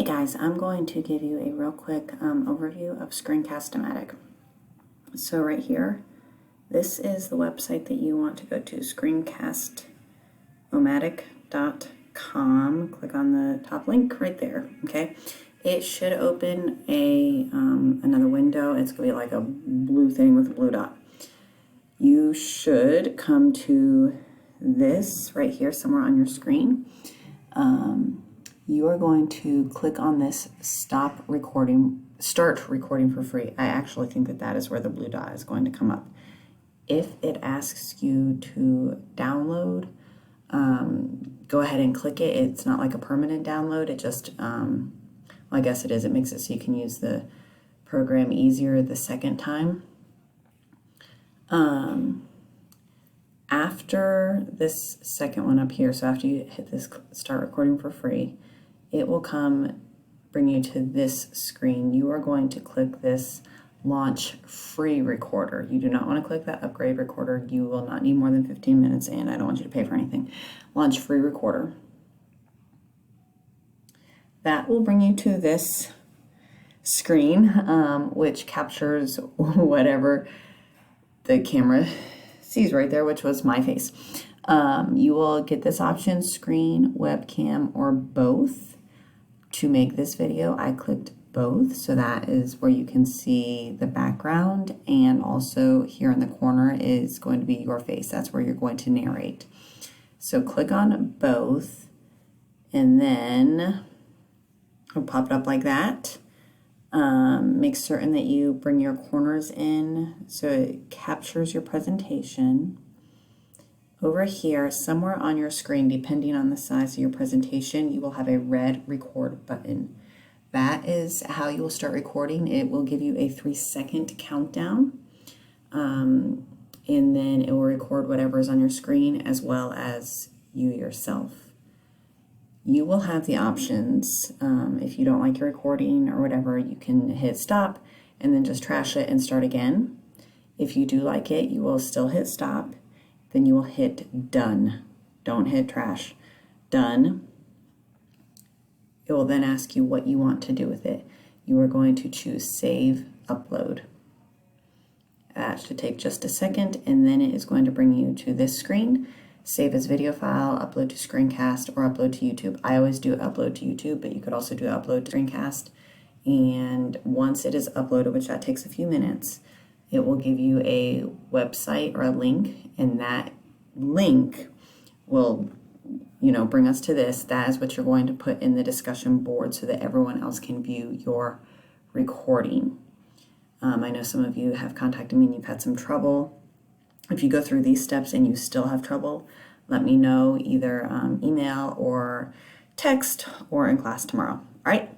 guys, I'm going to give you a real quick overview of Screencastomatic. So right here, this is the website that you want to go to, screencastomatic.com. Click on the top link right there, okay? It should open another window. It's going to be like a blue thing with a blue dot. You should come to this right here somewhere on your screen. You are going to click on this start recording for free. I actually think that is where the blue dot is going to come up. If it asks you to download, go ahead and click it. It's not like a permanent download. It just, well, I guess it is. It makes it so you can use the program easier the second time. After this second one up here, so after you hit this start recording for free, it will bring you to this screen. You are going to click this launch free recorder. You do not want to click that upgrade recorder. You will not need more than 15 minutes, and I don't want you to pay for anything. Launch free recorder. That will bring you to this screen, which captures whatever the camera sees right there, which was my face. You will get this option, screen, webcam, or both. To make this video, I clicked both, so that is where you can see the background, and also here in the corner is going to be your face. That's where you're going to narrate. So click on both, and then it'll pop it up like that. Make certain that you bring your corners in so it captures your presentation. Over here, somewhere on your screen, depending on the size of your presentation, you will have a red record button. That is how you will start recording. It will give you a 3-second countdown, and then it will record whatever is on your screen as well as you yourself. You will have the options, if you don't like your recording or whatever, you can hit stop and then just trash it and start again. If you do like it, you will still hit stop. Then you will hit done. Don't hit trash. Done. It will then ask you what you want to do with it. You are going to choose save, upload. That should take just a second, and then it is going to bring you to this screen. Save as video file, upload to Screencast, or upload to YouTube. I always do upload to YouTube, but you could also do upload to Screencast. And once it is uploaded, which that takes a few minutes, it will give you a website or a link, and that link will, bring us to this. That is what you're going to put in the discussion board so that everyone else can view your recording. I know some of you have contacted me and you've had some trouble. If you go through these steps and you still have trouble, let me know either email or text or in class tomorrow. All right?